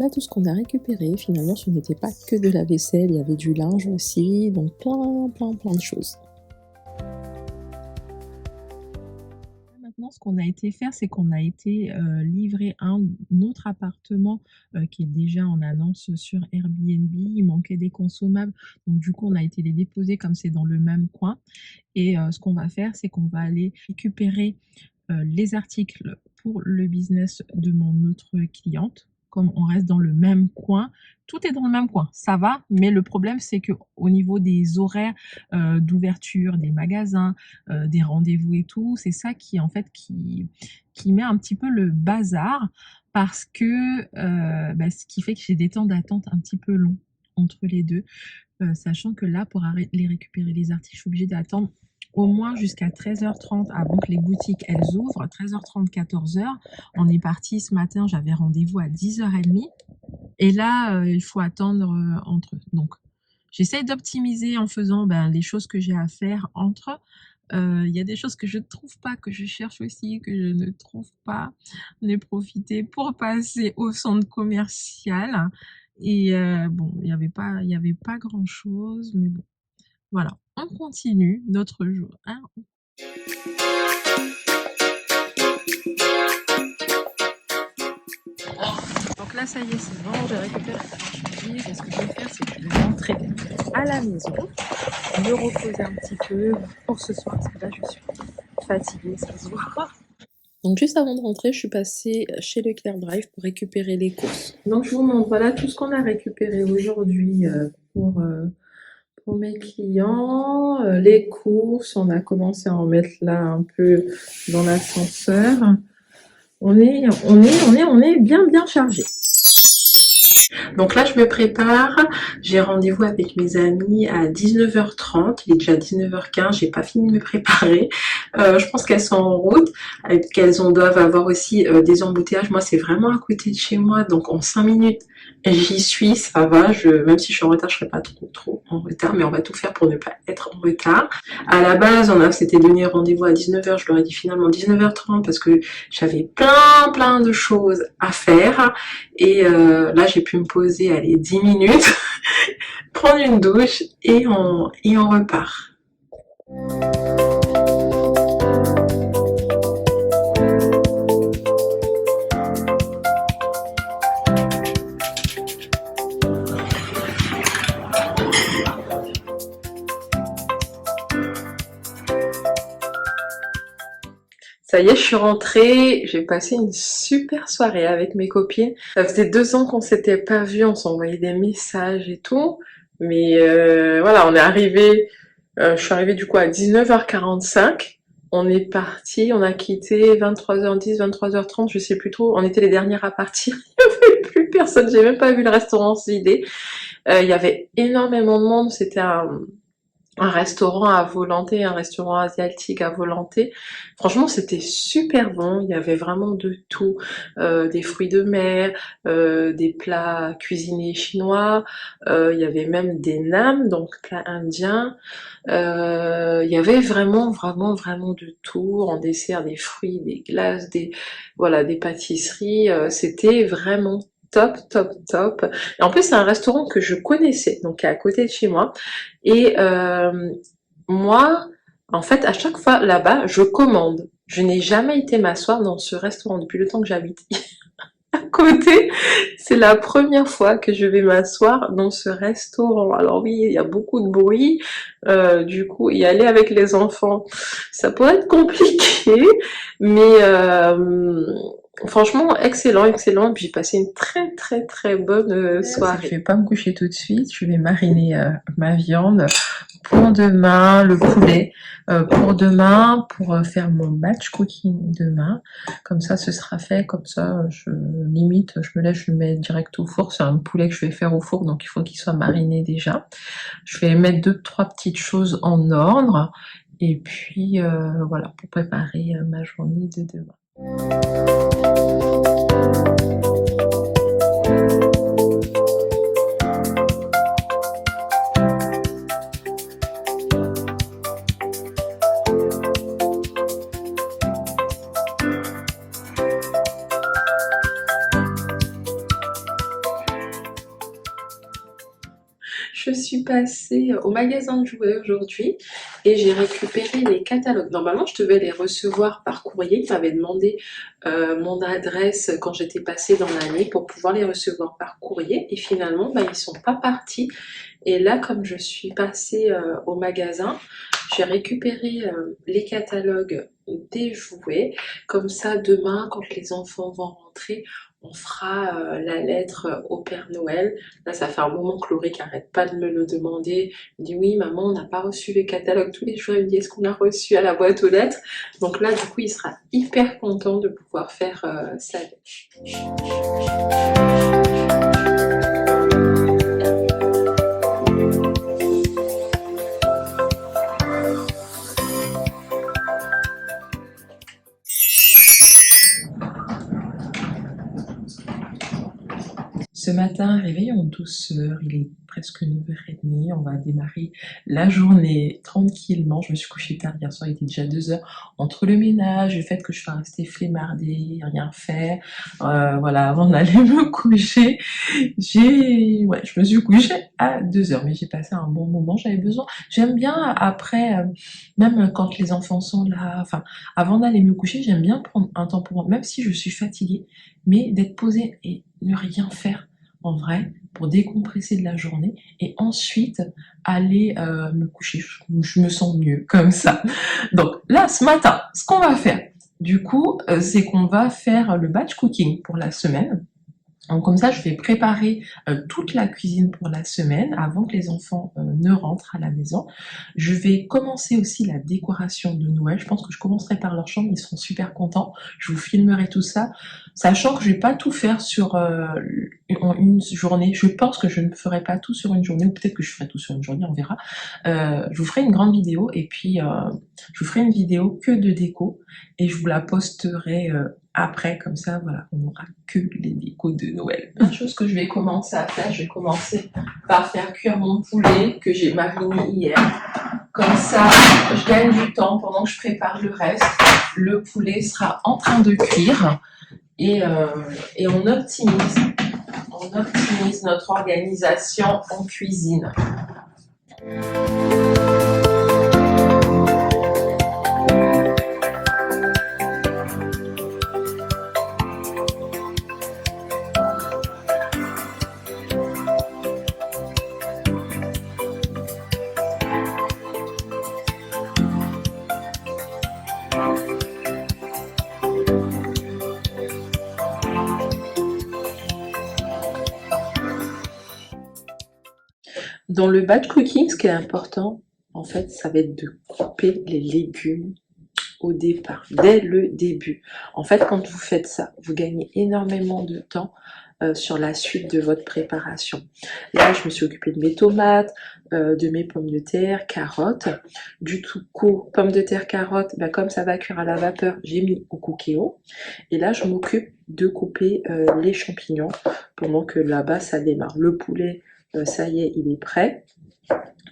voilà tout ce qu'on a récupéré. Finalement, ce n'était pas que de la vaisselle, il y avait du linge aussi, donc plein de choses. Maintenant, ce qu'on a été faire, c'est qu'on a été livrer un autre appartement qui est déjà en annonce sur Airbnb. Il manquait des consommables, donc du coup, on a été les déposer comme c'est dans le même coin. Et ce qu'on va faire, c'est qu'on va aller récupérer les articles pour le business de mon autre cliente. Comme on reste dans le même coin, tout est dans le même coin, ça va, mais le problème c'est que au niveau des horaires d'ouverture des magasins, des rendez-vous et tout, c'est ça qui en fait qui met un petit peu le bazar parce que ce qui fait que j'ai des temps d'attente un petit peu longs entre les deux, sachant que là pour les récupérer les articles, je suis obligée d'attendre au moins jusqu'à 13h30 avant que les boutiques elles ouvrent, 13h30, 14h. On est parti ce matin, j'avais rendez-vous à 10h30 et là il faut attendre entre eux. Donc j'essaye d'optimiser en faisant les choses que j'ai à faire entre. Il y a des choses que je ne trouve pas, que je cherche aussi, que je ne trouve pas. On est profité pour passer au centre commercial et bon, il y avait pas grand-chose, mais bon, voilà, on continue notre jour, hein. Donc là, ça y est, c'est bon, j'ai récupéré la marchandise et ce que je vais faire, c'est que je vais rentrer à la maison, me reposer un petit peu pour ce soir, parce que là, je suis fatiguée, ça se voit. Donc juste avant de rentrer, je suis passée chez Leclerc Drive pour récupérer les courses. Donc je vous montre, voilà tout ce qu'on a récupéré aujourd'hui pour mes clients. Les courses, on a commencé à en mettre là un peu dans l'ascenseur. On est bien chargé. Donc là, je me prépare. J'ai rendez-vous avec mes amis à 19h30. Il est déjà 19h15. J'ai pas fini de me préparer. Je pense qu'elles sont en route, qu'elles doivent avoir aussi des embouteillages. Moi, c'est vraiment à côté de chez moi. Donc en 5 minutes, j'y suis. Ça va. Même si je suis en retard, je serai pas trop en retard. Mais on va tout faire pour ne pas être en retard. À la base, on s'était donné rendez-vous à 19h. Je leur ai dit finalement 19h30 parce que j'avais plein de choses à faire. Et là, j'ai pu me poser, allez, 10 minutes, prendre une douche et on repart. Ça y est, je suis rentrée, j'ai passé une super soirée avec mes copines. Ça faisait 2 ans qu'on s'était pas vues, on s'envoyait des messages et tout. Mais voilà, on est arrivé, je suis arrivée du coup à 19h45. On est parti, on a quitté 23h10, 23h30, je sais plus trop. On était les dernières à partir. Il n'y avait plus personne, j'ai même pas vu le restaurant se vider. Il y avait énormément de monde, c'était un restaurant à volonté, un restaurant asiatique à volonté. Franchement, c'était super bon. Il y avait vraiment de tout. Des fruits de mer, des plats cuisinés chinois. Il y avait même des nams, donc plats indiens. Il y avait vraiment de tout. En dessert, des fruits, des glaces, des pâtisseries. C'était vraiment top. Et en plus, c'est un restaurant que je connaissais, donc qui est à côté de chez moi. Et moi, en fait, à chaque fois là-bas, je commande. Je n'ai jamais été m'asseoir dans ce restaurant depuis le temps que j'habite à côté. C'est la première fois que je vais m'asseoir dans ce restaurant. Alors oui, il y a beaucoup de bruit. Du coup, y aller avec les enfants, ça pourrait être compliqué. Mais franchement, excellent. Et puis j'ai passé une très bonne soirée. Je vais pas me coucher tout de suite. Je vais mariner ma viande pour demain, le poulet pour demain, pour faire mon batch cooking demain. Comme ça, ce sera fait. Comme ça, je me lève, je le mets direct au four. C'est un poulet que je vais faire au four, donc il faut qu'il soit mariné déjà. Je vais mettre 2-3 petites choses en ordre. Et puis, voilà, pour préparer ma journée de demain. Je suis passée au magasin de jouets aujourd'hui et j'ai récupéré les catalogues. Normalement, je devais les recevoir par courrier. Ils m'avaient demandé mon adresse quand j'étais passée dans l'année pour pouvoir les recevoir par courrier. Et finalement, bah, ils sont pas partis. Et là, comme je suis passée au magasin, j'ai récupéré les catalogues des jouets. Comme ça, demain, quand les enfants vont rentrer, on fera la lettre au Père Noël. Là, ça fait un moment que Laurie n'arrête pas de me le demander. Elle me dit oui, maman, on n'a pas reçu les catalogues tous les jours. Elle me dit est-ce qu'on a reçu à la boîte aux lettres? Donc là, du coup, il sera hyper content de pouvoir faire sa lettre. Ce matin, réveil en douceur, il est presque 9h30, on va démarrer la journée tranquillement. Je me suis couchée tard hier soir, il était déjà 2h. Entre le ménage, le fait que je sois restée flemmardée, rien faire, voilà, avant d'aller me coucher, je me suis couchée à 2h, mais j'ai passé un bon moment, j'avais besoin. J'aime bien après, même quand les enfants sont là, enfin, avant d'aller me coucher, j'aime bien prendre un temps pour moi, même si je suis fatiguée, mais d'être posée et ne rien faire en vrai pour décompresser de la journée et ensuite aller me coucher. Je me sens mieux comme ça. Donc là, ce matin, ce qu'on va faire, du coup, c'est qu'on va faire le batch cooking pour la semaine. Donc comme ça, je vais préparer toute la cuisine pour la semaine avant que les enfants ne rentrent à la maison. Je vais commencer aussi la décoration de Noël. Je pense que je commencerai par leur chambre, ils seront super contents. Je vous filmerai tout ça, sachant que je vais pas tout faire sur en une journée. Je pense que je ne ferai pas tout sur une journée, ou peut-être que je ferai tout sur une journée, on verra. Je vous ferai une grande vidéo et puis je vous ferai une vidéo que de déco et je vous la posterai après, comme ça, voilà, on n'aura que les décos de Noël. Une chose que je vais commencer à faire, je vais commencer par faire cuire mon poulet que j'ai mariné hier. Comme ça, je gagne du temps pendant que je prépare le reste. Le poulet sera en train de cuire et on optimise notre organisation en cuisine. Dans le batch cooking, ce qui est important, en fait, ça va être de couper les légumes au départ, dès le début. En fait, quand vous faites ça, vous gagnez énormément de temps sur la suite de votre préparation. Là, je me suis occupée de mes tomates, de mes pommes de terre, carottes. Du tout coup, pommes de terre, carottes, bah, comme ça va cuire à la vapeur, j'ai mis au cookéo. Et là, je m'occupe de couper les champignons pendant que là-bas, ça démarre. Le poulet, ça y est, il est prêt.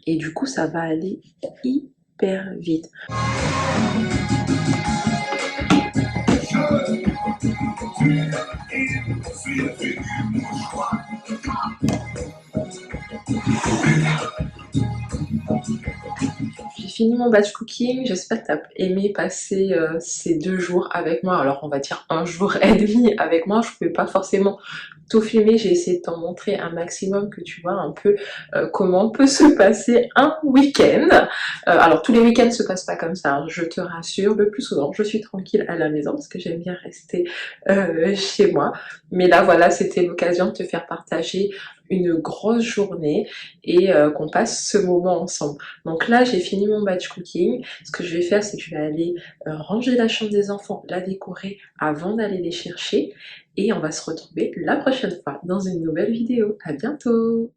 Et du coup, ça va aller hyper vite. J'ai fini mon batch cooking, j'espère que tu as aimé passer ces 2 jours avec moi. Alors on va dire 1 jour et demi avec moi, je ne pouvais pas forcément tout filmer, j'ai essayé de t'en montrer un maximum, que tu vois un peu comment peut se passer un week-end. Alors tous les week-ends ne se passent pas comme ça, hein, je te rassure, le plus souvent je suis tranquille à la maison parce que j'aime bien rester chez moi. Mais là voilà, c'était l'occasion de te faire partager une grosse journée et qu'on passe ce moment ensemble. Donc là j'ai fini mon batch cooking. Ce que je vais faire, c'est que je vais aller ranger la chambre des enfants, la décorer avant d'aller les chercher et on va se retrouver la prochaine fois dans une nouvelle vidéo. À bientôt!